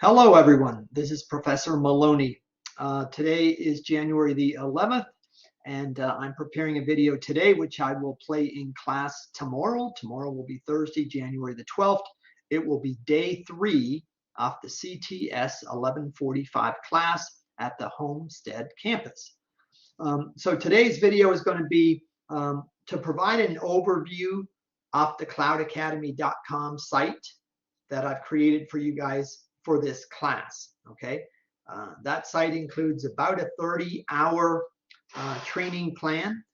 Hello, everyone. This is Professor Maloney. Today is January the 11th, and I'm preparing a video today, which I will play in class tomorrow. Tomorrow will be Thursday, January the 12th. It will be day 3 of the CTS1145 class at the Homestead campus. So today's video is going to be to provide an overview of the cloudacademy.com site that I've created for you guys for this class. Okay, that site includes about a 30-hour training plan,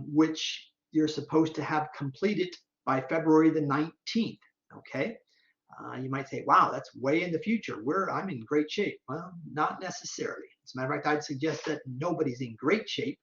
which you're supposed to have completed by February the 19th. Okay, you might say, wow, that's way in the future. I'm in great shape. Well, not necessarily. As a matter of fact, I'd suggest that nobody's in great shape,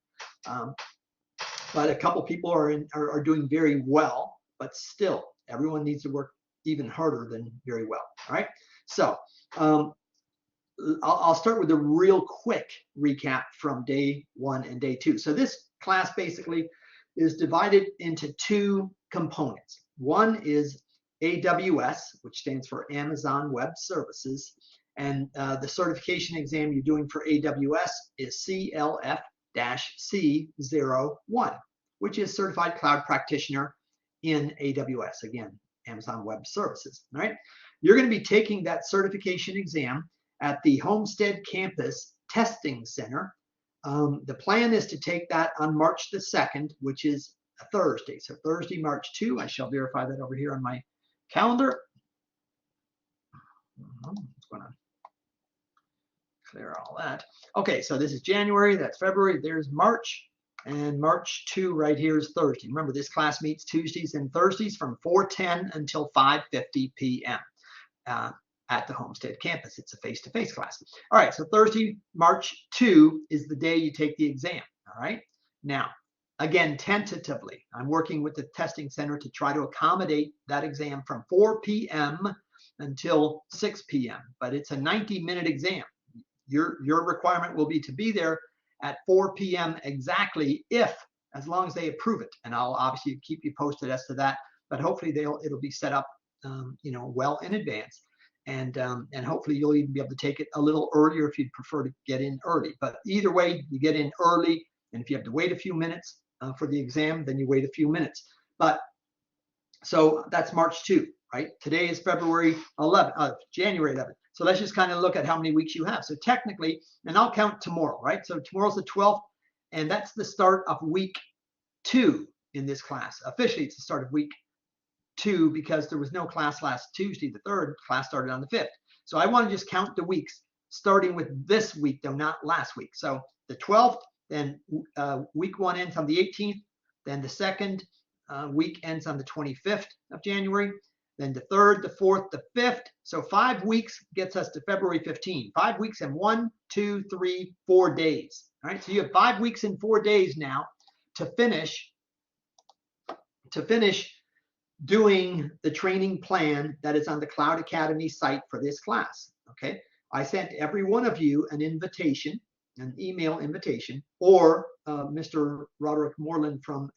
but a couple people are doing very well, but still, everyone needs to work even harder than very well. All right. So I'll start with a real quick recap from day 1 and day 2. So this class basically is divided into 2 components. One is AWS, which stands for Amazon Web Services, and the certification exam you're doing for AWS is CLF-C01, which is Certified Cloud Practitioner in AWS, again, Amazon Web Services. All right. You're going to be taking that certification exam at the Homestead Campus Testing Center. The plan is to take that on March the 2nd, which is a Thursday. So Thursday, March 2. I shall verify that over here on my calendar. I'm going to clear all that. Okay, so this is January. That's February. There's March. And March 2 right here is Thursday. Remember, this class meets Tuesdays and Thursdays from 4:10 until 5:50 p.m. At the Homestead campus. It's a face-to-face class. All right, so Thursday, March 2 is the day you take the exam. All right. Now, again, tentatively, I'm working with the testing center to try to accommodate that exam from 4 p.m. until 6 p.m. But it's a 90-minute exam. Your requirement will be to be there at 4 p.m. exactly, as long as they approve it. And I'll obviously keep you posted as to that. But hopefully it'll be set up, well in advance. And hopefully you'll even be able to take it a little earlier if you'd prefer to get in early. But either way, you get in early, and if you have to wait a few minutes for the exam, then you wait a few minutes. But so that's March 2, right? Today is January 11th. So let's just kind of look at how many weeks you have. So technically, and I'll count tomorrow, right? So tomorrow's the 12th, and that's the start of week 2 in this class. Officially, it's the start of week 2 because there was no class last Tuesday, the 3rd. Class started on the 5th. So I want to just count the weeks, starting with this week, though, not last week. So the 12th, then week 1 ends on the 18th. Then the 2nd week ends on the 25th of January. Then the 3rd, the 4th, the 5th. So 5 weeks gets us to February 15. 5 weeks and 1, 2, 3, 4 days. All right. So you have 5 weeks and 4 days now to finish doing the training plan that is on the Cloud Academy site for this class. Okay. I sent every one of you an invitation, an email invitation, or Mr. Roderick Moreland from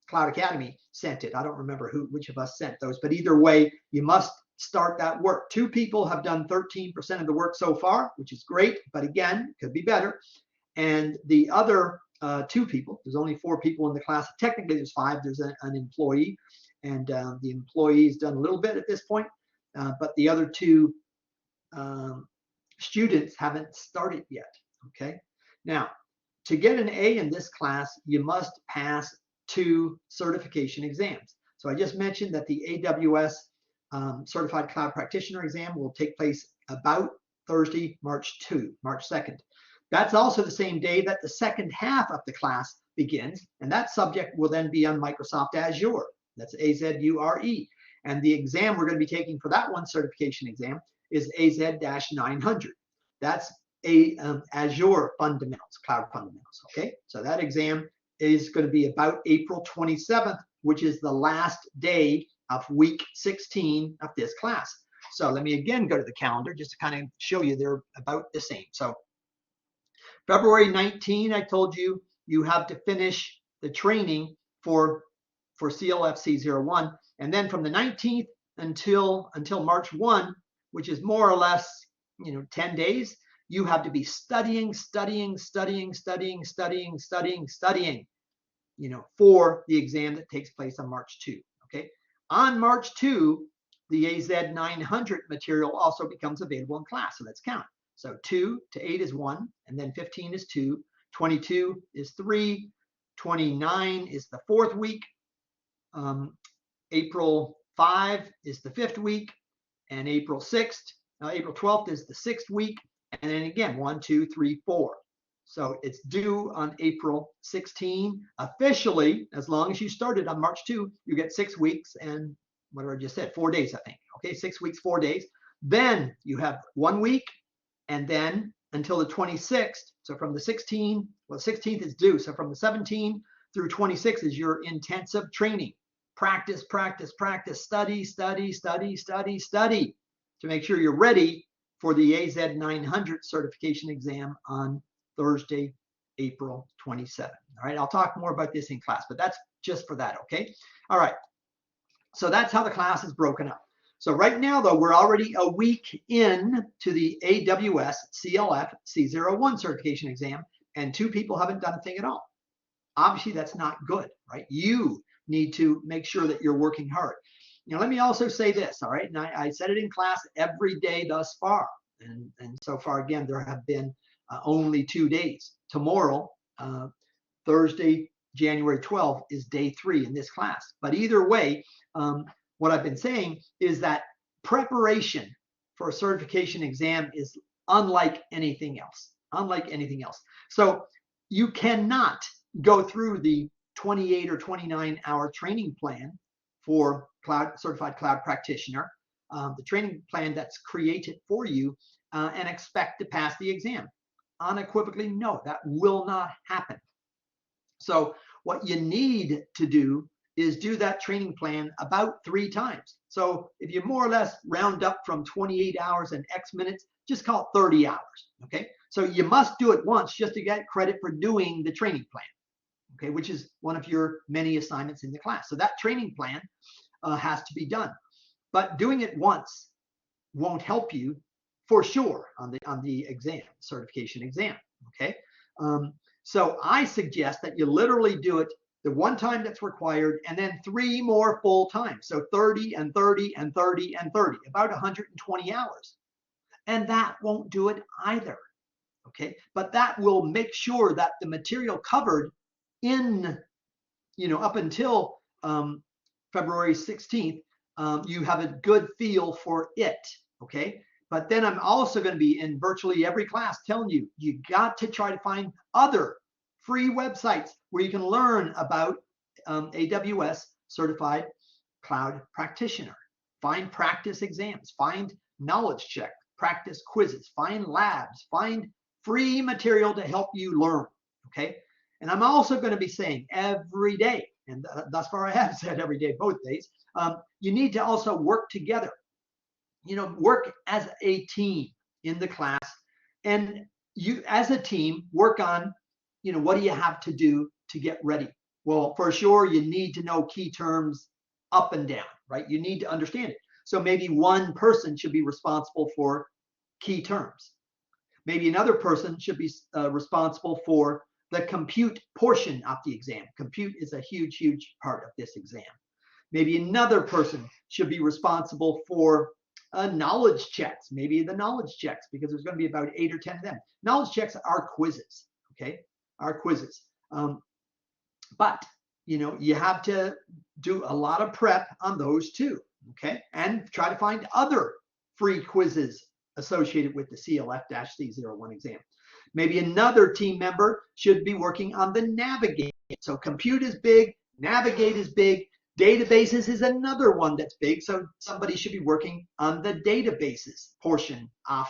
Cloud Academy sent it. I don't remember which of us sent those, but either way, you must start that work. 2 people have done 13% of the work so far, which is great, but again, could be better. And the other 2 people, there's only 4 people in the class. Technically, there's 5. There's an employee, and the employee has done a little bit at this point, but the other 2 students haven't started yet. Okay. Now, to get an A in this class, you must pass 2 certification exams. So I just mentioned that the AWS Certified Cloud Practitioner exam will take place about Thursday, March 2nd. That's also the same day that the second half of the class begins, and that subject will then be on Microsoft Azure. That's AZURE. And the exam we're going to be taking for that one certification exam is AZ-900. That's Azure Fundamentals, Cloud Fundamentals. Okay, so that exam is going to be about April 27th, which is the last day of week 16 of this class. So let me again go to the calendar just to kind of show you they're about the same. So February 19, I told you, you have to finish the training for CLF-C01. And then from the 19th until March 1, which is more or less 10 days, you have to be studying for the exam that takes place on March 2. Okay, on March 2, the AZ900 material also becomes available in class. So let's count. So 2 to 8 is 1, and then 15 is 2, 22 is 3, 29 is the 4th week, April 5 is the 5th week, and April 12th is the 6th week, and then again 1, 2, 3, 4. So it's due on April 16. Officially, as long as you started on March 2, you get 6 weeks and whatever I just said, 4 days, I think. Okay, 6 weeks, 4 days. Then you have 1 week, and then until the 26th. So from the 16th, well, 16th is due. So from the 17th through 26th is your intensive training. Practice, study to make sure you're ready for the AZ900 certification exam on Thursday, April 27th. All right, I'll talk more about this in class, but that's just for that, okay? All right, so that's how the class is broken up. So right now, though, we're already a week in to the AWS CLF-C01 certification exam, and 2 people haven't done a thing at all. Obviously, that's not good, right? You need to make sure that you're working hard. Let me also say this, all right? And I said it in class every day thus far. And so far, again, there have been only 2 days. Tomorrow, Thursday, January 12th, is day 3 in this class. But either way, what I've been saying is that preparation for a certification exam is unlike anything else. So you cannot go through the 28 or 29-hour training plan for certified cloud practitioner, the training plan that's created for you, and expect to pass the exam. Unequivocally, no, that will not happen. So what you need to do is do that training plan about 3 times. So if you more or less round up from 28 hours and X minutes, just call it 30 hours, okay? So you must do it once just to get credit for doing the training plan, okay, which is one of your many assignments in the class. So that training plan has to be done. But doing it once won't help you for sure on the exam, certification exam, okay? So I suggest that you literally do it the 1 time that's required, and then 3 more full times. So 30 and 30 and 30 and 30, about 120 hours. And that won't do it either, okay? But that will make sure that the material covered in, up until February 16th, you have a good feel for it, okay? But then I'm also going to be in virtually every class telling you, you got to try to find other free websites where you can learn about AWS Certified Cloud Practitioner. Find practice exams, find knowledge check, practice quizzes, find labs, find free material to help you learn, okay? And I'm also going to be saying every day, and thus far I have said every day, both days, you need to also work together. Work as a team in the class, and you as a team work on, what do you have to do to get ready? Well, for sure, you need to know key terms up and down, right? You need to understand it. So maybe one person should be responsible for key terms. Maybe another person should be responsible for the compute portion of the exam. Compute is a huge, huge part of this exam. Maybe another person should be responsible for knowledge checks, maybe the knowledge checks, because there's going to be about 8 or 10 of them. Knowledge checks are quizzes, okay? Are quizzes. But, you have to do a lot of prep on those too, okay? And try to find other free quizzes associated with the CLF-C01 exam. Maybe another team member should be working on the navigate. So compute is big, navigate is big, databases is another one that's big. So somebody should be working on the databases portion of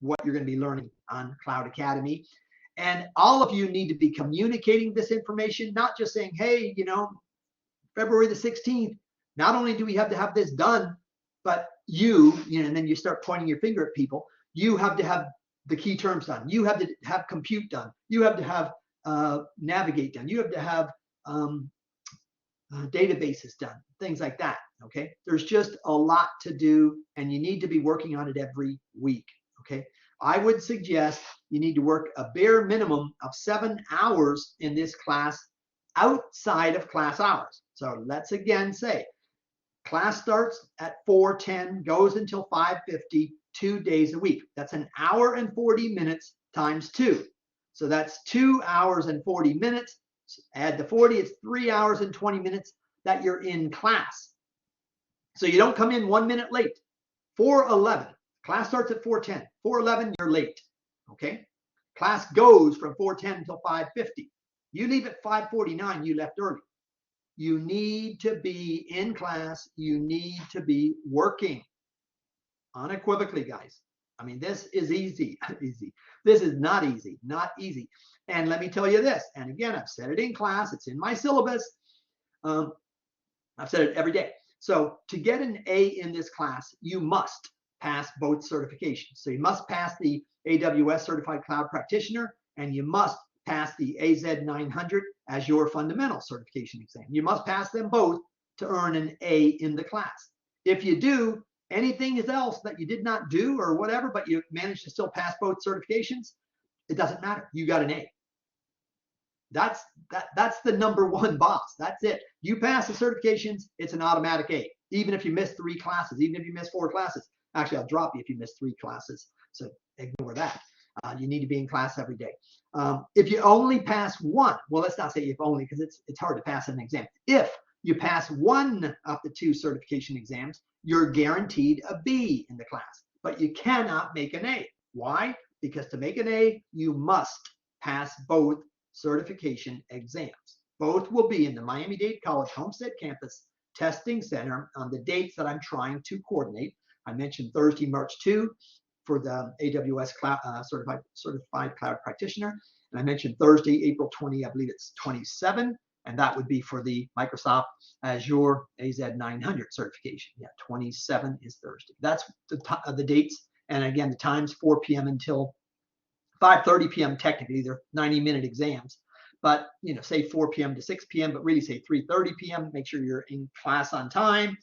what you're going to be learning on Cloud Academy. And all of you need to be communicating this information, not just saying, hey, February the 16th, not only do we have to have this done, but and then you start pointing your finger at people, you have to have the key terms done. You have to have compute done. You have to have navigate done. You have to have databases done, things like that. Okay, there's just a lot to do, and you need to be working on it every week. Okay, I would suggest you need to work a bare minimum of 7 hours in this class outside of class hours. So let's again say class starts at 4:10, goes until 5:50, 2 days a week. That's an hour and 40 minutes times 2. So that's 2 hours and 40 minutes. Add the 40, it's 3 hours and 20 minutes that you're in class. So you don't come in 1 minute late. 4:11, class starts at 4:10. 4:11, you're late. Okay? Class goes from 4:10 until 5:50. You leave at 5:49, you left early. You need to be in class. You need to be working. Unequivocally, guys. I mean, this is easy. This is not easy. Not easy. And let me tell you this. And again, I've said it in class. It's in my syllabus. I've said it every day. So to get an A in this class, you must pass both certifications. So you must pass the AWS Certified Cloud Practitioner, and you must pass the AZ900 Azure Fundamental Certification exam. You must pass them both to earn an A in the class. If you do anything else that you did not do or whatever, but you managed to still pass both certifications, it doesn't matter. You got an A. That's the #1 boss. That's it. You pass the certifications, it's an automatic A. Even if you miss 3 classes, even if you miss 4 classes. Actually, I'll drop you if you miss 3 classes. So ignore that. You need to be in class every day. If you only pass 1, well, let's not say if only, because it's hard to pass an exam. If you pass 1 of the 2 certification exams, you're guaranteed a B in the class, but you cannot make an A. Why? Because to make an A, you must pass both certification exams. Both will be in the Miami-Dade College Homestead Campus Testing Center on the dates that I'm trying to coordinate. I mentioned Thursday, March 2 for the AWS Cloud, Certified Cloud Practitioner. And I mentioned Thursday, April 20, I believe it's 27, and that would be for the Microsoft Azure AZ900 certification. Yeah, 27 is Thursday. That's the dates. And again, the times 4 p.m. until 5:30 p.m. technically. They're 90-minute exams. But, you know, say 4 p.m. to 6 p.m., but really say 3:30 p.m. Make sure you're in class on time.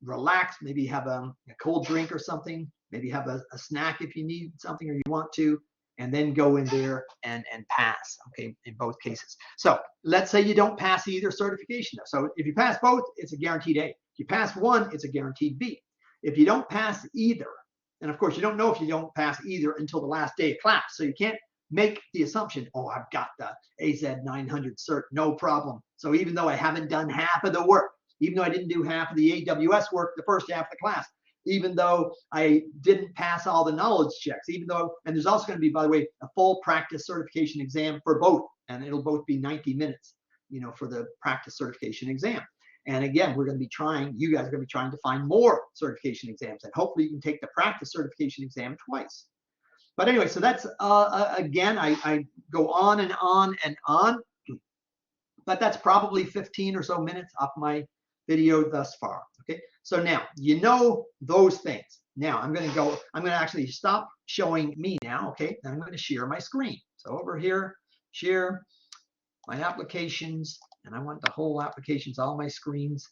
Relax, maybe have a cold drink or something, maybe have a snack if you need something or you want to, and then go in there and pass, okay, in both cases. So let's say you don't pass either certification. So if you pass both, it's a guaranteed A. If you pass 1, it's a guaranteed B. If you don't pass either, and of course you don't know if you don't pass either until the last day of class, so you can't make the assumption, oh, I've got the AZ900 cert, no problem. So even though I haven't done half of the work, even though I didn't do half of the AWS work the first half of the class, even though I didn't pass all the knowledge checks, even though, and there's also going to be, by the way, a full practice certification exam for both, and it'll both be 90 minutes, you know, for the practice certification exam. And again, we're going to be trying, you guys are going to be trying to find more certification exams, and hopefully you can take the practice certification exam twice. But anyway, so that's, again, I go on and on and on, but that's probably 15 or so minutes off my video thus far. Okay, so now you know those things. Now I'm going to actually stop showing me now. Okay, and I'm going to share my screen. So over here, share my applications, and I want the whole applications, all my screens.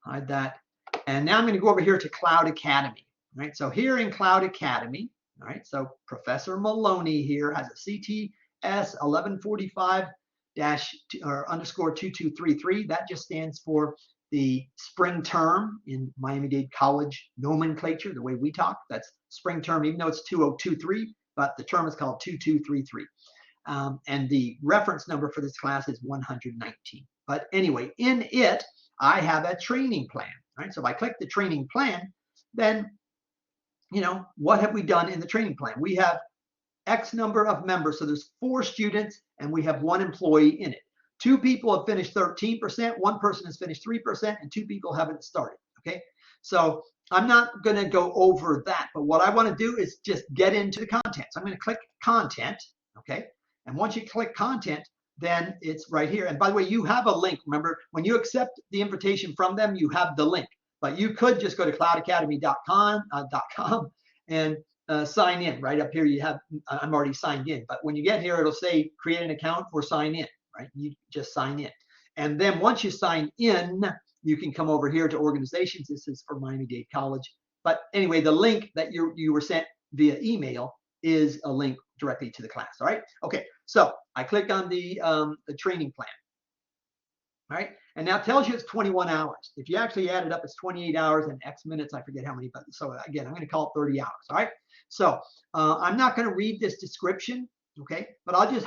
Hide that. And now I'm going to go over here to Cloud Academy. All right, so here in Cloud Academy, all right, so Professor Maloney here has a CTS1145 _2233. That just stands for the spring term in Miami-Dade College nomenclature, the way we talk. That's spring term, even though it's 2023, but the term is called 2233. And the reference number for this class is 119. But anyway, in it, I have a training plan. Right? So if I click the training plan, then, you know, what have we done in the training plan? We have X number of members. So there's 4 students, and we have 1 employee in it. 2 people have finished 13%, 1 person has finished 3%, and 2 people haven't started, okay? So I'm not going to go over that, but what I want to do is just get into the content. So I'm going to click content, okay? And once you click content, then it's right here. And by the way, you have a link. Remember, when you accept the invitation from them, you have the link. But you could just go to cloudacademy.com and sign in. Right up here, you have, I'm already signed in. But when you get here, it'll say create an account or sign in. Right? You just sign in. And then once you sign in, you can come over here to organizations. This is for Miami-Dade College. But anyway, the link that you were sent via email is a link directly to the class. All right. Okay. So I click on the training plan. All right. And now it tells you it's 21 hours. If you actually add it up, it's 28 hours and X minutes. I forget how many, but so again, I'm going to call it 30 hours. All right. So I'm not going to read this description. Okay. But I'll just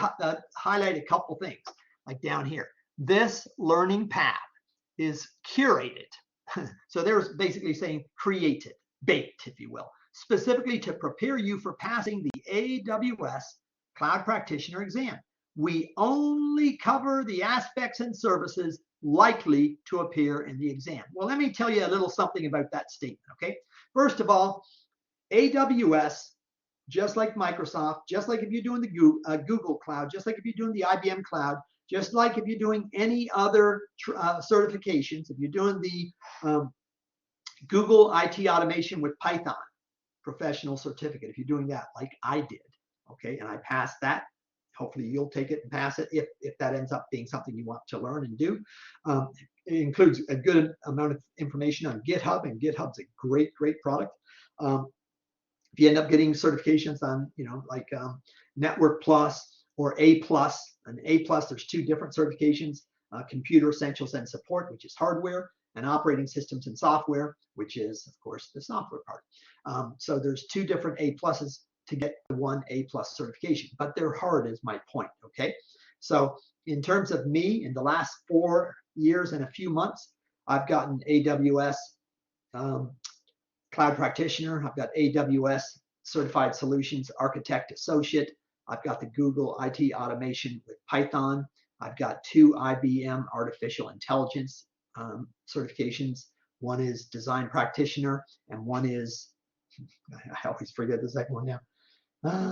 highlight a couple things like down here. This learning path is curated. So they're basically saying created, baked, if you will, specifically to prepare you for passing the AWS Cloud Practitioner exam. We only cover the aspects and services likely to appear in the exam. Well, let me tell you a little something about that statement, okay? First of all, AWS, just like Microsoft, just like if you're doing the Google Cloud, just like if you're doing the IBM Cloud, just like if you're doing any other certifications, if you're doing the Google IT automation with Python professional certificate, if you're doing that like I did, okay, and I passed that, hopefully you'll take it and pass it if that ends up being something you want to learn and do. It includes a good amount of information on GitHub, and GitHub's a great product. If you end up getting certifications on, like Network Plus or A Plus, and A Plus, there's two different certifications, Computer Essentials and Support, which is hardware, and Operating Systems and Software, which is, of course, the software part. So there's two different A Pluses to get the one A plus certification, but they're hard is my point, okay? So in terms of me, in the last 4 years and a few months, I've gotten AWS Cloud Practitioner, I've got AWS Certified Solutions Architect Associate, I've got the Google IT Automation with Python, I've got 2 IBM Artificial Intelligence certifications. One is Design Practitioner, and one is, I always forget the second one now.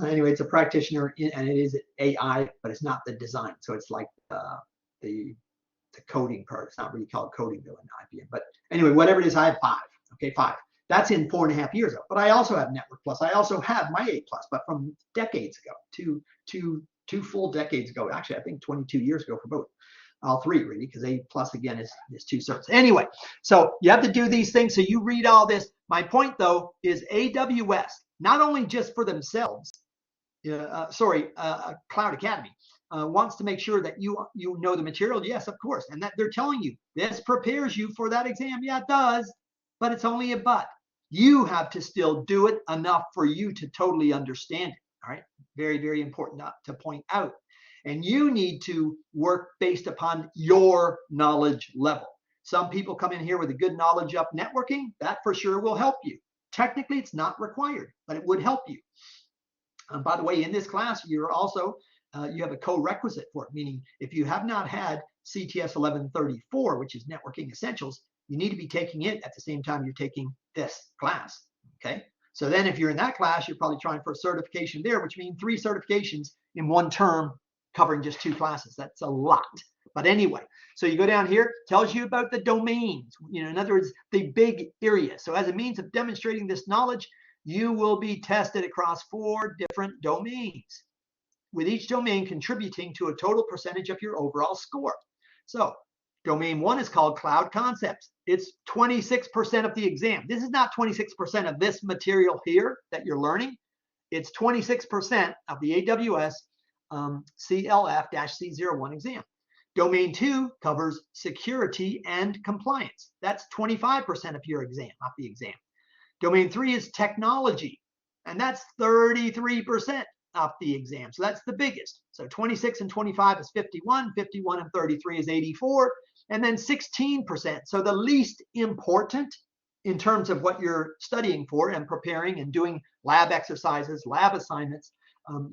Anyway, it's a practitioner, and it is AI, but it's not the design. So it's like the coding part. It's not really called coding though in IBM. But anyway, whatever it is, I have 5. Okay, 5. That's in 4.5 years ago. But I also have Network Plus. I also have my A Plus, but from decades ago, two full decades ago. Actually, I think 22 years ago for both. All 3 really, because A Plus again is 2 certs. Anyway, so you have to do these things. So you read all this. My point though is AWS, not only just for themselves, Cloud Academy wants to make sure that you know the material. Yes, of course, and that they're telling you this prepares you for that exam. Yeah, it does, but it's only a but. You have to still do it enough for you to totally understand it. All right, very important to point out. And you need to work based upon your knowledge level. Some people come in here with a good knowledge of networking. That for sure will help you. Technically, it's not required, but it would help you. By the way, in this class, you're also, you have a co-requisite for it, meaning if you have not had CTS1145, which is Networking Essentials, you need to be taking it at the same time you're taking this class, okay? So then if you're in that class, you're probably trying for a certification there, which means 3 certifications in one term covering just 2 classes. That's a lot. But anyway, so you go down here, tells you about the domains, in other words, the big area. So as a means of demonstrating this knowledge, you will be tested across 4 different domains, with each domain contributing to a total percentage of your overall score. So domain 1 is called Cloud Concepts. It's 26% of the exam. This is not 26% of this material here that you're learning. It's 26% of the AWS CLF-C01 exam. Domain 2 covers security and compliance. That's 25% of your exam, of the exam. Domain 3 is technology, and that's 33% of the exam. So that's the biggest. So 26 and 25 is 51, 51 and 33 is 84, and then 16%. So the least important in terms of what you're studying for and preparing and doing lab exercises, lab assignments,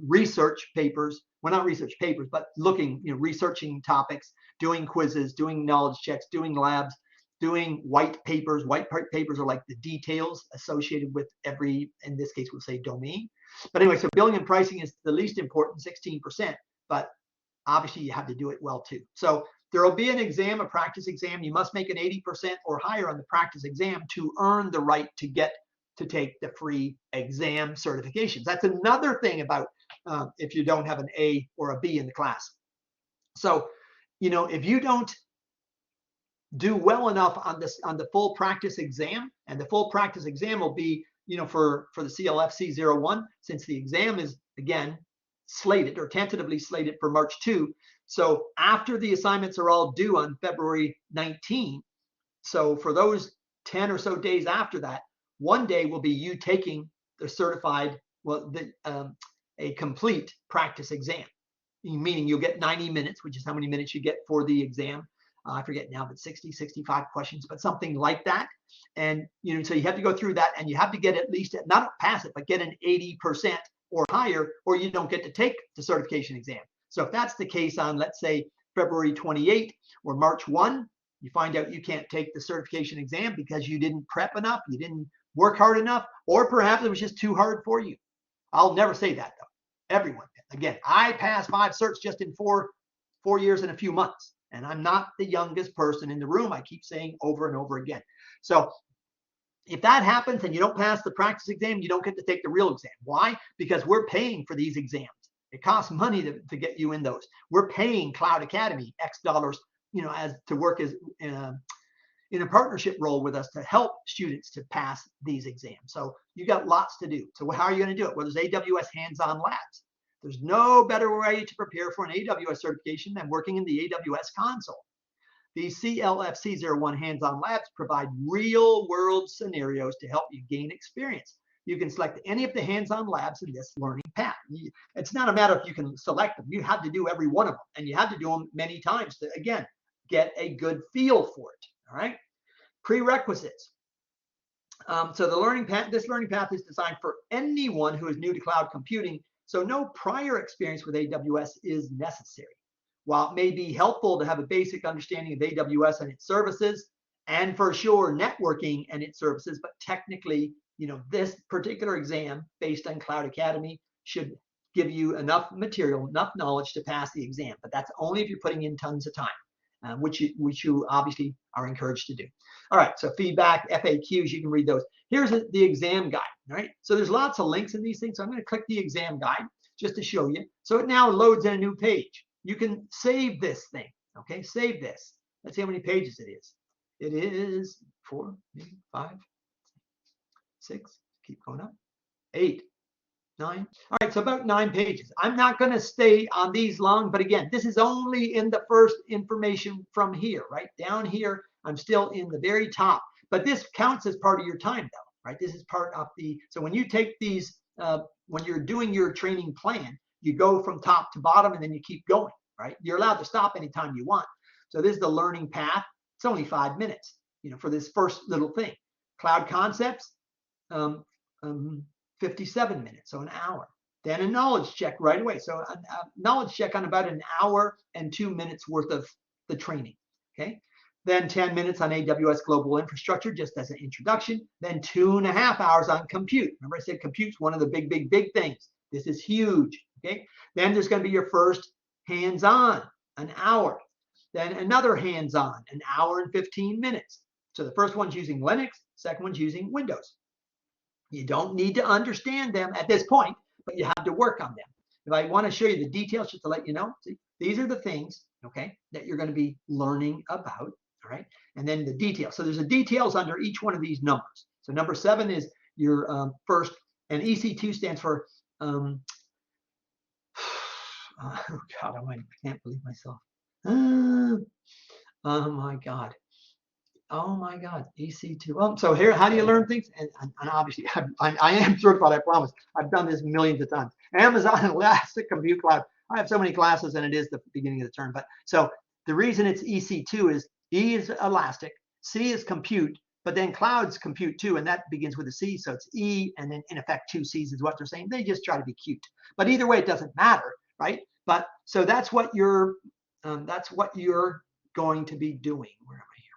research papers, well, not research papers, but looking, researching topics, doing quizzes, doing knowledge checks, doing labs, doing white papers. White papers are like the details associated with every, in this case, we'll say domain. But anyway, so billing and pricing is the least important, 16%, but obviously you have to do it well too. So there will be an exam, a practice exam. You must make an 80% or higher on the practice exam to earn the right to get to take the free exam certifications. That's another thing about if you don't have an A or a B in the class. So, if you don't, do well enough on the full practice exam, and the full practice exam will be, for the CLF-C01, since the exam is again slated or tentatively slated for March 2. So after the assignments are all due on February 19, so for those 10 or so days after that, one day will be you taking the certified, a complete practice exam, meaning you'll get 90 minutes, which is how many minutes you get for the exam. I forget now, but 60, 65 questions, but something like that. And, so you have to go through that, and you have to get at least, not pass it, but get an 80% or higher, or you don't get to take the certification exam. So if that's the case on, let's say, February 28 or March 1, you find out you can't take the certification exam because you didn't prep enough, you didn't work hard enough, or perhaps it was just too hard for you. I'll never say that, though. Everyone can. Again, I passed 5 certs just in four years and a few months. And I'm not the youngest person in the room. I keep saying over and over again. So if that happens and you don't pass the practice exam, you don't get to take the real exam. Why? Because we're paying for these exams. It costs money to get you in those. We're paying Cloud Academy X dollars, as to work as in a partnership role with us to help students to pass these exams. So you got lots to do. So how are you going to do it? Well, there's AWS hands-on labs. There's no better way to prepare for an AWS certification than working in the AWS console. These CLF-C01 hands-on labs provide real-world scenarios to help you gain experience. You can select any of the hands-on labs in this learning path. It's not a matter if you can select them. You have to do every one of them, and you have to do them many times to, again, get a good feel for it. All right. Prerequisites. So the learning path, this learning path is designed for anyone who is new to cloud computing. So no prior experience with AWS is necessary. While it may be helpful to have a basic understanding of AWS and its services, and for sure networking and its services, but technically, this particular exam based on Cloud Academy should give you enough material, enough knowledge to pass the exam. But that's only if you're putting in tons of time, which you obviously are encouraged to do. All right, so feedback, FAQs, you can read those. Here's the exam guide, all right? So there's lots of links in these things. So I'm going to click the exam guide just to show you. So it now loads in a new page. You can save this thing, okay? Save this. Let's see how many pages it is. It is 4, 5, 6, keep going up, 8, 9. All right, so about 9 pages. I'm not going to stay on these long, but again, this is only in the first information from here, right? Down here, I'm still in the very top, but this counts as part of your time though, right? This is part of so when you take these, when you're doing your training plan, you go from top to bottom and then you keep going, right? You're allowed to stop anytime you want. So this is the learning path. It's only 5 minutes, for this first little thing. Cloud concepts, 57 minutes, so an hour. Then a knowledge check right away. So a knowledge check on about an hour and 2 minutes worth of the training, okay? Then 10 minutes on AWS Global Infrastructure, just as an introduction. Then 2.5 hours on compute. Remember I said compute's one of the big things. This is huge, okay? Then there's going to be your first hands-on, an hour. Then another hands-on, an hour and 15 minutes. So the first one's using Linux, second one's using Windows. You don't need to understand them at this point, but you have to work on them. If I want to show you the details, just to let you know, see, these are the things, okay, that you're going to be learning about, all right? And then the details. So there's the details under each one of these numbers. So number 7 is your first, and EC2 stands for, oh God, I can't believe myself. Oh my God. Oh my God, EC2. So here, how do you learn things? And obviously, I am certified, I promise. I've done this millions of times. Amazon Elastic Compute Cloud. I have so many classes, and it is the beginning of the term. But so the reason it's EC2 is E is Elastic, C is compute, but then cloud's compute too, and that begins with a C. So it's E, and then in effect 2 C's is what they're saying. They just try to be cute. But either way, it doesn't matter, right? But so that's what you're going to be doing. Where am I here?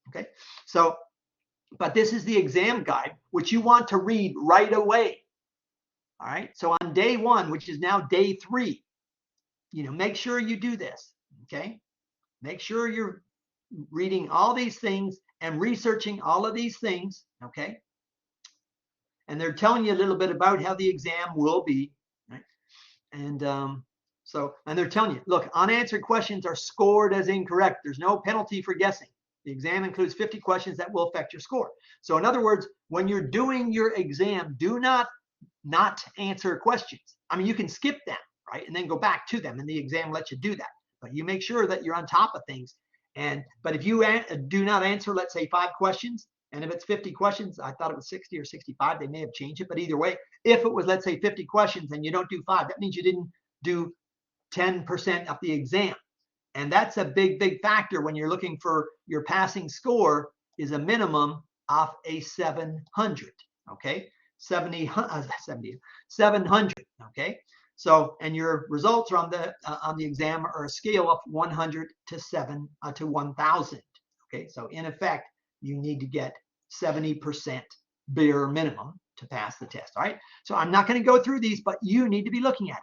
Okay, so, but this is the exam guide, which you want to read right away. All right, so on day 1, which is now day 3, make sure you do this, okay? Make sure you're reading all these things and researching all of these things, okay? And they're telling you a little bit about how the exam will be, right? And and they're telling you, look, unanswered questions are scored as incorrect. There's no penalty for guessing. The exam includes 50 questions that will affect your score. So in other words, when you're doing your exam, do not answer questions. I mean, you can skip them, right? And then go back to them, and the exam lets you do that. But you make sure that you're on top of things. But if you do not answer, let's say 5 questions, and if it's 50 questions, I thought it was 60 or 65, they may have changed it, but either way, if it was, let's say 50 questions and you don't do 5, that means you didn't do 10% of the exam. And that's a big factor when you're looking for your passing score is a minimum of a 700, okay? 700, okay? So, and your results are on the exam are a scale of 100 to 1,000, okay? So in effect, you need to get 70% bare minimum to pass the test, all right? So I'm not going to go through these, but you need to be looking at it.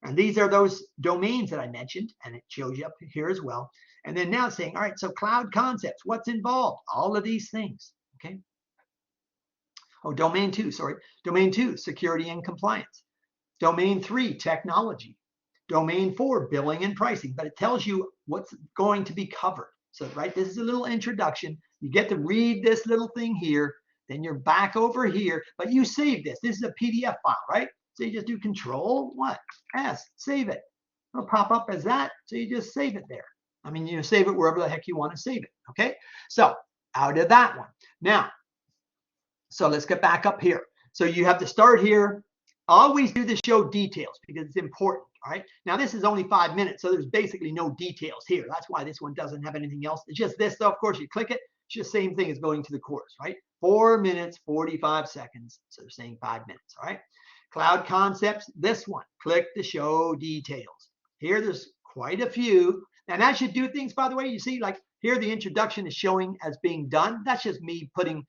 And these are those domains that I mentioned, and it shows you up here as well. And then now saying, all right, so cloud concepts, what's involved? All of these things, okay? Oh, domain 2, sorry. Domain 2, security and compliance. Domain 3, technology. Domain 4, billing and pricing. But it tells you what's going to be covered. So, right, this is a little introduction. You get to read this little thing here. Then you're back over here. But you save this. This is a PDF file, right? So you just do Control S, save it. It'll pop up as that. So you just save it there. I mean, you save it wherever the heck you want to save it. Okay. So out of that one. Now, so let's get back up here. So you have to start here. Always do the show details because it's important. All right. Now this is only 5 minutes, so there's basically no details here. That's why this one doesn't have anything else. It's just this. So of course you click it. It's just the same thing as going to the course, right? 4 minutes, 45 seconds. So they're saying 5 minutes. All right. Cloud concepts, this one, click the show details. Here there's quite a few. And as you do things, by the way, you see like here the introduction is showing as being done. That's just me putting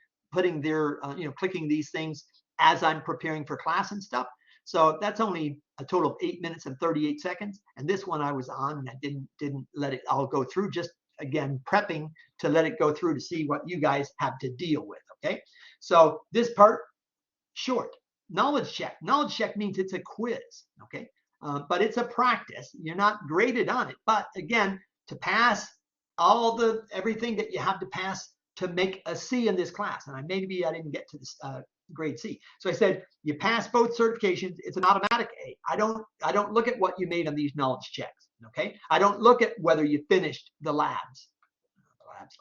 their, clicking these things as I'm preparing for class and stuff. So that's only a total of 8 minutes and 38 seconds. And this one I was on and I didn't let it all go through, just again, prepping to let it go through to see what you guys have to deal with, okay? So this part, short. Knowledge check. Knowledge check means it's a quiz, okay? But it's a practice. You're not graded on it. But again, to pass everything that you have to pass to make a C in this class, and maybe I didn't get to this grade C. So I said you pass both certifications. It's an automatic A. I don't look at what you made on these knowledge checks, okay? I don't look at whether you finished the labs. Labs,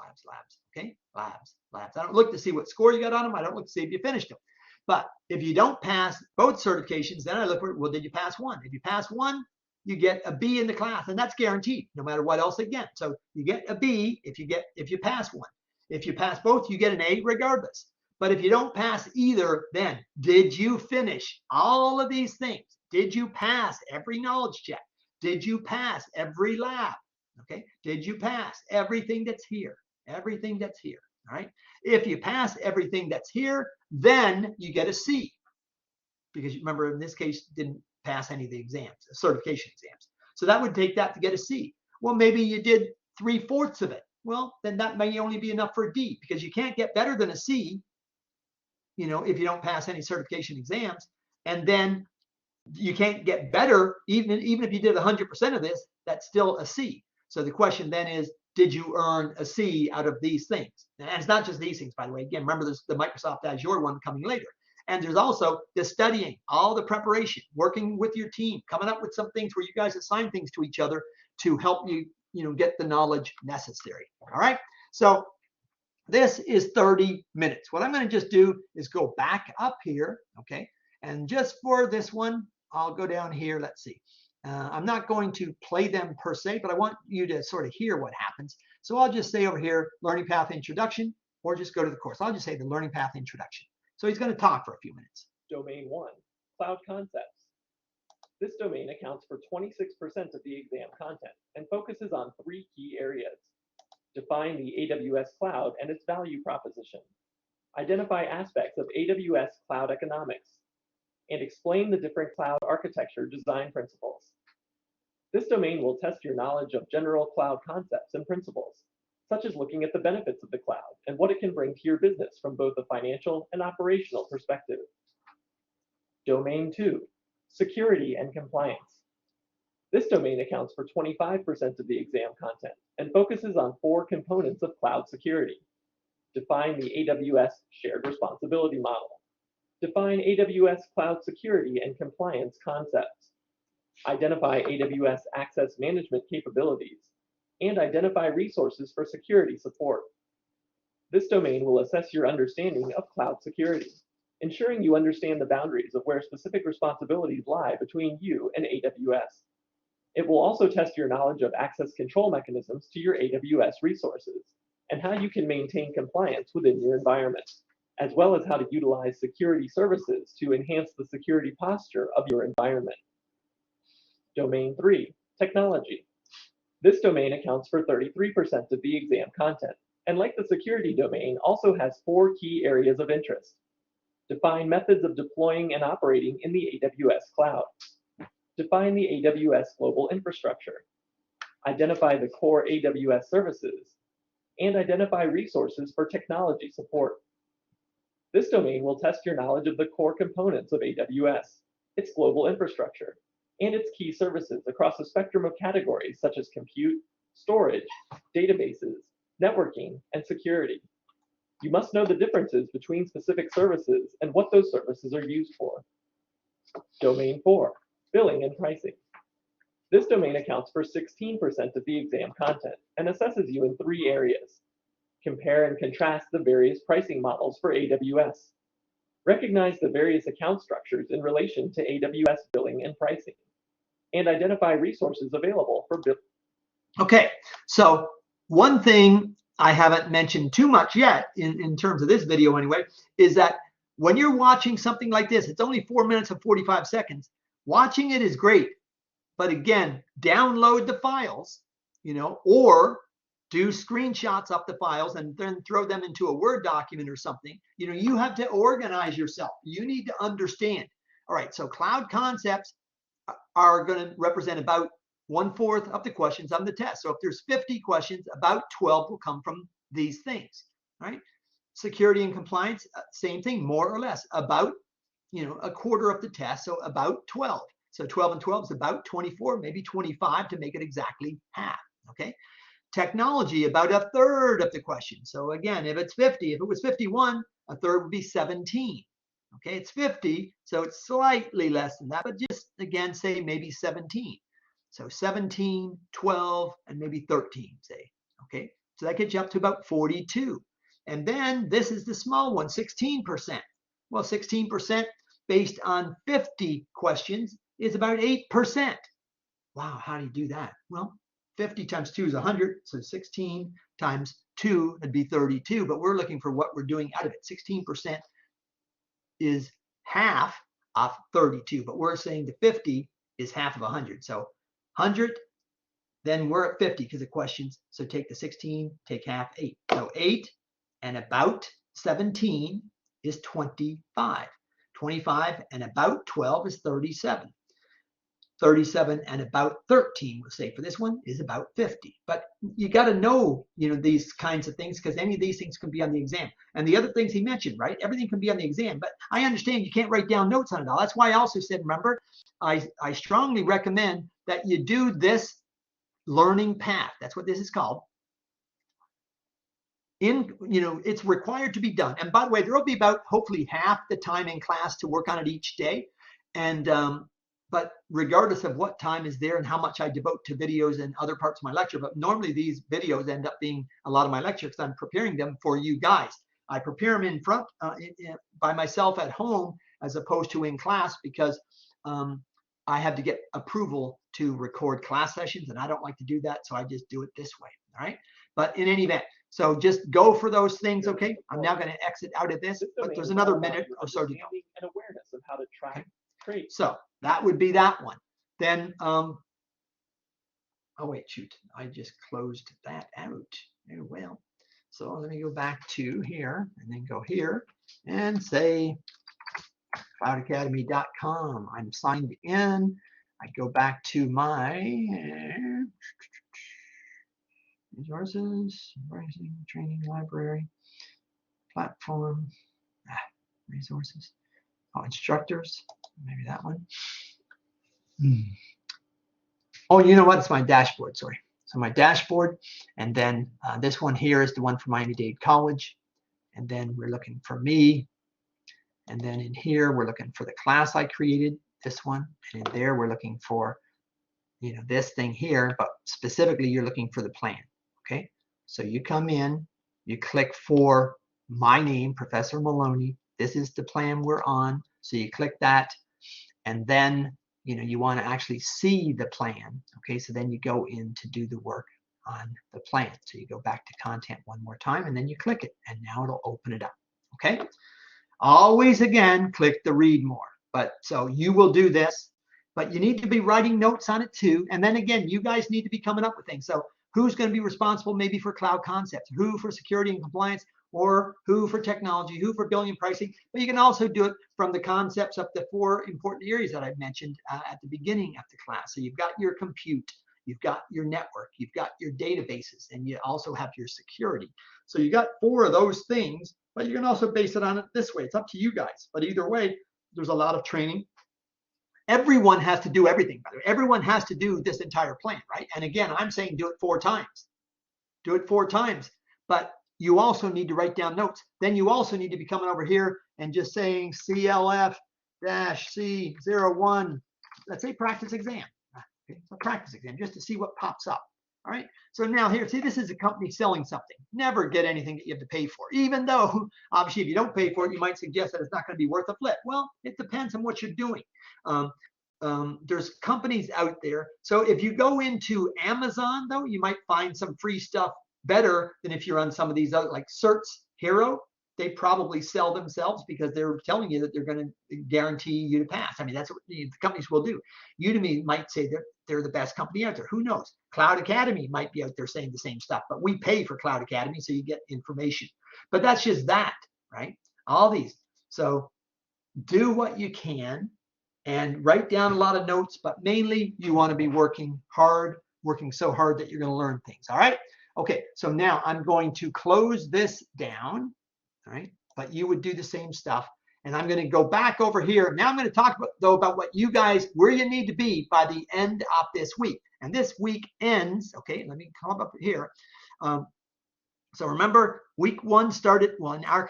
okay? Labs. I don't look to see what score you got on them. I don't look to see if you finished them. But if you don't pass both certifications, then I look for, well, did you pass one? If you pass one, you get a B in the class, and that's guaranteed, no matter what else again. So you get a B if you pass one. If you pass both, you get an A regardless. But if you don't pass either, then did you finish all of these things? Did you pass every knowledge check? Did you pass every lab? Okay. Did you pass everything that's here? Everything that's here. All right. If you pass everything that's here, then you get a C. Because remember, in this case, didn't pass any of the exams, certification exams. So that would take that to get a C. Well, maybe you did 3/4 of it. Well, then that may only be enough for a D, because you can't get better than a C, if you don't pass any certification exams. And then you can't get better, even if you did 100% of this, that's still a C. So the question then is, did you earn a C out of these things? And it's not just these things, by the way. Again, remember there's the Microsoft Azure one coming later. And there's also the studying, all the preparation, working with your team, coming up with some things where you guys assign things to each other to help you, get the knowledge necessary. All right. So this is 30 minutes. What I'm going to just do is go back up here. Okay. And just for this one, I'll go down here. Let's see. I'm not going to play them per se, but I want you to sort of hear what happens. So I'll just say over here, Learning Path Introduction, or just go to the course. I'll just say the Learning Path Introduction. So he's going to talk for a few minutes. Domain 1, Cloud Concepts. This domain accounts for 26% of the exam content and focuses on 3 key areas. Define the AWS Cloud and its value proposition. Identify aspects of AWS Cloud economics. And explain the different cloud architecture design principles. This domain will test your knowledge of general cloud concepts and principles, such as looking at the benefits of the cloud and what it can bring to your business from both a financial and operational perspective. Domain 2, Security and Compliance. This domain accounts for 25% of the exam content and focuses on 4 components of cloud security. Define the AWS shared responsibility model. Define AWS cloud security and compliance concepts. Identify AWS access management capabilities, and identify resources for security support. This domain will assess your understanding of cloud security, ensuring you understand the boundaries of where specific responsibilities lie between you and AWS. It will also test your knowledge of access control mechanisms to your AWS resources and how you can maintain compliance within your environment, as well as how to utilize security services to enhance the security posture of your environment. Domain 3, technology. This domain accounts for 33% of the exam content, and like the security domain, also has 4 key areas of interest. Define methods of deploying and operating in the AWS cloud. Define the AWS global infrastructure. Identify the core AWS services, and identify resources for technology support. This domain will test your knowledge of the core components of AWS, its global infrastructure, and its key services across a spectrum of categories such as compute, storage, databases, networking, and security. You must know the differences between specific services and what those services are used for. Domain 4, billing and pricing. This domain accounts for 16% of the exam content and assesses you in 3 areas. Compare and contrast the various pricing models for AWS. Recognize the various account structures in relation to AWS billing and pricing, and identify resources available for billing. Okay, so one thing I haven't mentioned too much yet in terms of this video anyway, is that when you're watching something like this, it's only 4 minutes and 45 seconds. Watching it is great, but again, download the files, or do screenshots of the files and then throw them into a Word document or something. You have to organize yourself. You need to understand. All right, so cloud concepts are going to represent about 1/4 of the questions on the test. So if there's 50 questions, about 12 will come from these things, right? Security and compliance, same thing, more or less, about, 1/4 of the test, so about 12. So 12 and 12 is about 24, maybe 25 to make it exactly half, okay? Technology, about 1/3 of the question. So again, if it's 50, if it was 51, 1/3 would be 17. Okay, it's 50, so it's slightly less than that, but just again, say maybe 17. So 17, 12, and maybe 13, say. Okay, so that gets you up to about 42. And then this is the small one, 16%. Well, 16% based on 50 questions is about 8%. Wow, how do you do that? Well, 50 times 2 is 100, so 16 times 2 would be 32, but we're looking for what we're doing out of it. 16% is half of 32, but we're saying the 50 is half of 100. So 100, then we're at 50 because of questions. So take the 16, take half, 8. So 8 and about 17 is 25. 25 and about 12 is 37. 37 and about 13, we'll say for this one, is about 50. But you got to know, these kinds of things, because any of these things can be on the exam. And the other things he mentioned, right? Everything can be on the exam, but I understand you can't write down notes on it all. That's why I also said, remember, I strongly recommend that you do this learning path. That's what this is called. It's required to be done. And by the way, there will be about hopefully half the time in class to work on it each day. And but regardless of what time is there and how much I devote to videos and other parts of my lecture, but normally these videos end up being a lot of my lecture because I'm preparing them for you guys. I prepare them in front by myself at home as opposed to in class because I have to get approval to record class sessions, and I don't like to do that, so I just do it this way, all right? But in any event, so just go for those things, okay? I'm now going to exit out of this, but there's another minute or so to go. And awareness of how to track traits. So that would be that one. Then, oh wait, shoot, I just closed that out. Oh, well, so let me go back to here and then go here and say cloudacademy.com. I'm signed in. I go back to my resources, training library, platform, resources, instructors, maybe that one. Oh, you know what? It's my dashboard, sorry. So my dashboard, and then this one here is the one for Miami-Dade College. And then we're looking for me. And then in here, we're looking for the class I created, this one. And in there, we're looking for, you know, this thing here, but specifically you're looking for the plan, okay? So you come in, you click for my name, Professor Maloney. This is the plan we're on. So you click that, and then, you know, you want to actually see the plan, okay? So then you go in to do the work on the plan. So you go back to content one more time, and then you click it, and now it'll open it up, okay? Always, again, click the read more. But so you will do this, but you need to be writing notes on it too. And then again, you guys need to be coming up with things. So who's going to be responsible maybe for cloud concepts, who for security and compliance, or who for technology, who for billing and pricing. But you can also do it from the concepts of the 4 important areas that I've mentioned at the beginning of the class. So you've got your compute, you've got your network, you've got your databases, and you also have your security. So you got 4 of those things, but you can also base it on it this way. It's up to you guys. But either way, there's a lot of training. Everyone has to do everything, by the way. Everyone has to do this entire plan, right? And again, I'm saying do it 4 times. Do it 4 times. But you also need to write down notes. Then you also need to be coming over here and just saying CLF-C01, let's say practice exam. Okay, so practice exam, just to see what pops up. All right. So now here, see, this is a company selling something. Never get anything that you have to pay for, even though obviously if you don't pay for it, you might suggest that it's not going to be worth a flip. Well, it depends on what you're doing. There's companies out there. So if you go into Amazon, though, you might find some free stuff better than if you're on some of these other, like Certs Hero. They probably sell themselves because they're telling you that they're going to guarantee you to pass. I mean, that's what the companies will do. Udemy might say they're the best company out there. Who knows? Cloud Academy might be out there saying the same stuff, but we pay for Cloud Academy, so you get information. But that's just that, right? All these. So do what you can and write down a lot of notes, but mainly you want to be working hard, working so hard that you're going to learn things. All right. Okay. So now I'm going to close this down. All right. But you would do the same stuff. And I'm going to go back over here. Now I'm going to talk about what you guys, where you need to be by the end of this week. And this week ends, okay, let me come up here. So remember, week 1 started, well, in our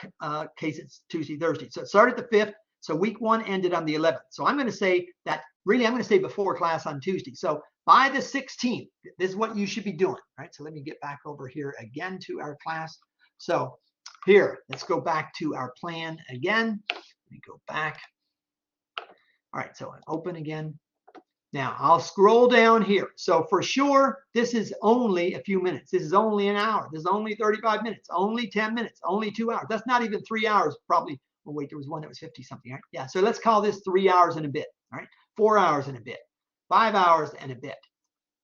case, it's Tuesday, Thursday. So it started the 5th. So week 1 ended on the 11th. So I'm going to say that, really, I'm going to say before class on Tuesday. So by the 16th, this is what you should be doing. All right. So let me get back over here again to our class. So here, let's go back to our plan again. Let me go back. All right, so open again. Now I'll scroll down here. So for sure, this is only a few minutes. This is only an hour. This is only 35 minutes, only 10 minutes, only 2 hours. That's not even 3 hours, probably. Oh, wait, there was one that was 50 something, right? Yeah, so let's call this 3 hours and a bit, all right? 4 hours and a bit, 5 hours and a bit,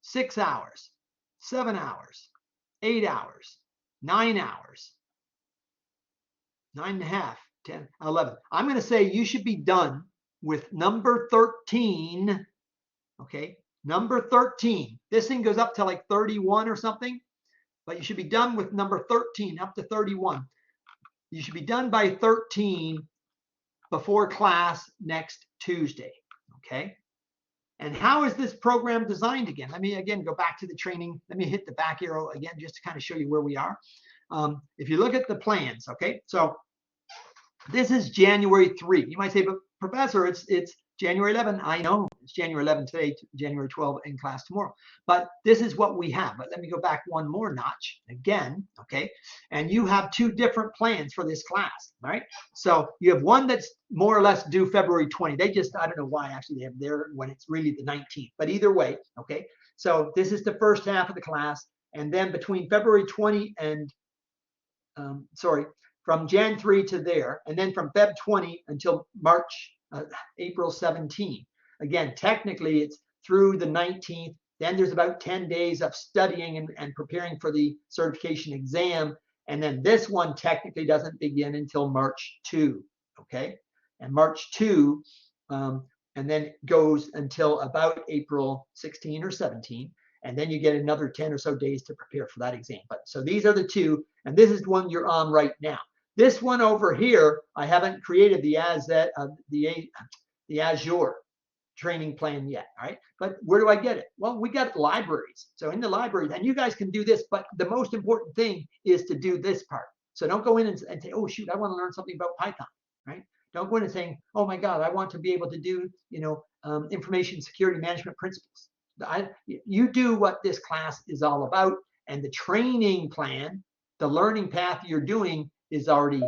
6 hours, 7 hours, 8 hours, 9 hours, 9.5, 10, 11. I'm going to say you should be done with number 13. Okay, number 13. This thing goes up to like 31 or something, but you should be done with number 13 up to 31. You should be done by 13 before class next Tuesday. Okay. And how is this program designed again? Let me again go back to the training. Let me hit the back arrow again just to kind of show you where we are. If you look at the plans, okay, so this is January 3. You might say, but Professor, it's January 11. I know it's January 11 today, January 12 in class tomorrow. But this is what we have. But let me go back one more notch again, okay? And you have 2 different plans for this class, right? So you have one that's more or less due February 20. They just, I don't know why actually they have there when it's really the 19th. But either way, okay? So this is the first half of the class. And then between February 20 and from Jan 3 to there, and then from Feb 20 until April 17. Again, technically it's through the 19th. Then there's about 10 days of studying and preparing for the certification exam. And then this one technically doesn't begin until March 2, okay? And March 2, and then goes until about April 16 or 17. And then you get another 10 or so days to prepare for that exam. But so these are the 2, and this is the one you're on right now. This one over here, I haven't created the Azure training plan yet, all right? But where do I get it? Well, we got libraries. So in the library, and you guys can do this, but the most important thing is to do this part. So don't go in and say, oh, shoot, I want to learn something about Python, right? Don't go in and saying, oh my God, I want to be able to do, information security management principles. You do what this class is all about, and the training plan, the learning path you're doing is already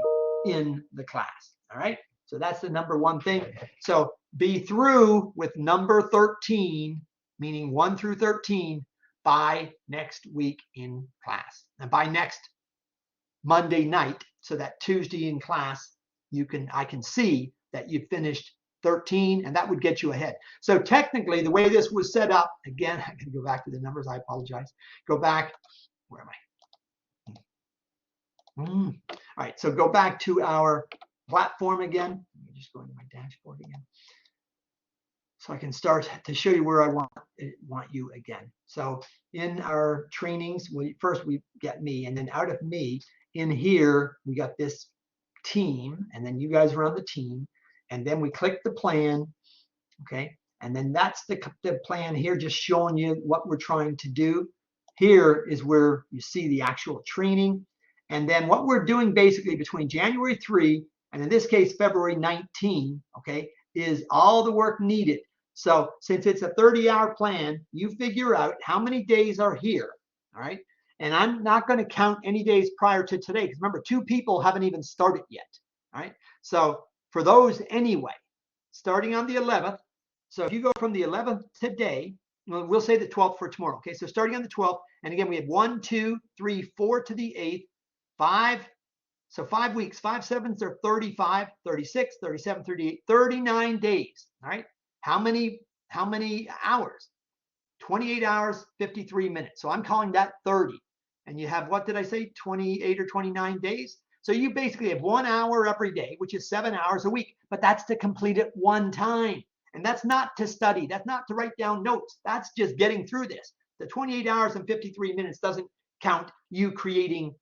in the class, all right? So that's the number one thing. So be through with number 13, meaning 1 through 13, by next week in class, and by next Monday night, so that Tuesday in class, I can see that you finished 13, and that would get you ahead. So technically, the way this was set up, again, I can go back to the numbers. I apologize. Go back. Where am I? All right. So go back to our platform again. Let me just go into my dashboard again, so I can start to show you where I want you again. So in our trainings, first we get me, and then out of me, in here we got this team, and then you guys run the team, and then we click the plan, okay? And then that's the plan here, just showing you what we're trying to do. Here is where you see the actual training. And then what we're doing basically between January 3 and in this case, February 19, okay, is all the work needed. So since it's a 30-hour plan, you figure out how many days are here, all right? And I'm not going to count any days prior to today, because remember, 2 people haven't even started yet, all right? So for those anyway, starting on the 11th, so if you go from the 11th today, well, we'll say the 12th for tomorrow, okay? So starting on the 12th, and again, we have 1, 2, 3, 4 to the 8th, 5, so 5 weeks, 5 sevens are 35, 36, 37, 38, 39 days, all right? How many hours? 28 hours, 53 minutes. So I'm calling that 30. And you have, what did I say, 28 or 29 days? So you basically have 1 hour every day, which is 7 hours a week, but that's to complete it one time. And that's not to study. That's not to write down notes. That's just getting through this. The 28 hours and 53 minutes doesn't count you creating,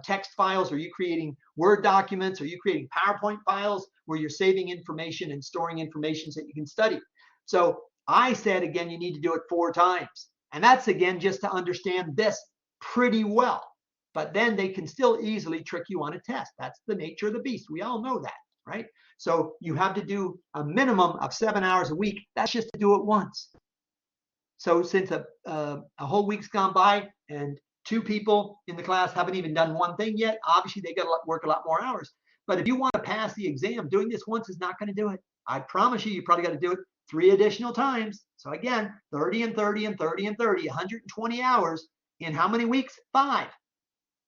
text files, or you creating Word documents, or you creating PowerPoint files where you're saving information and storing information so that you can study. So I said, again, you need to do it 4 times. And that's, again, just to understand this pretty well. But then they can still easily trick you on a test. That's the nature of the beast. We all know that, right? So you have to do a minimum of 7 hours a week. That's just to do it once. So since a whole week's gone by and 2 people in the class haven't even done one thing yet, obviously they got to work a lot more hours. But if you want to pass the exam, doing this once is not going to do it. I promise you, you probably got to do it 3 additional times. So again, 30 and 30 and 30 and 30, 120 hours in how many weeks? 5.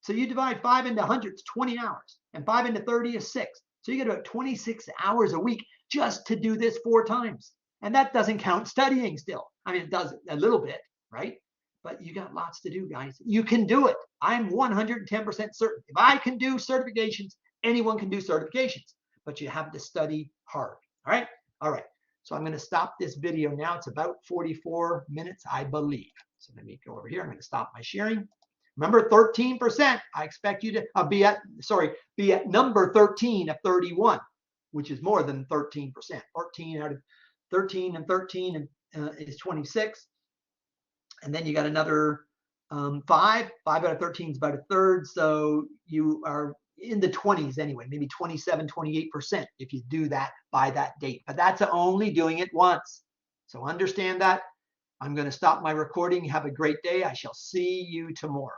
So you divide 5 into 100, it's 20 hours. And 5 into 30 is 6. So you got about 26 hours a week just to do this 4 times. And that doesn't count studying still. I mean, it does a little bit, right? But you got lots to do, guys. You can do it. I'm 110% certain. If I can do certifications, anyone can do certifications. But you have to study hard. All right? All right. So I'm going to stop this video now. It's about 44 minutes, I believe. So let me go over here. I'm going to stop my sharing. Remember, 13%. I expect you to be at number 13 of 31, which is more than 13%. 14 out of 13 and 13 is 26. And then you got another 5. 5 out of 13 is about a third. So you are in the 20s anyway, maybe 27, 28% if you do that by that date. But that's only doing it once. So understand that. I'm going to stop my recording. Have a great day. I shall see you tomorrow.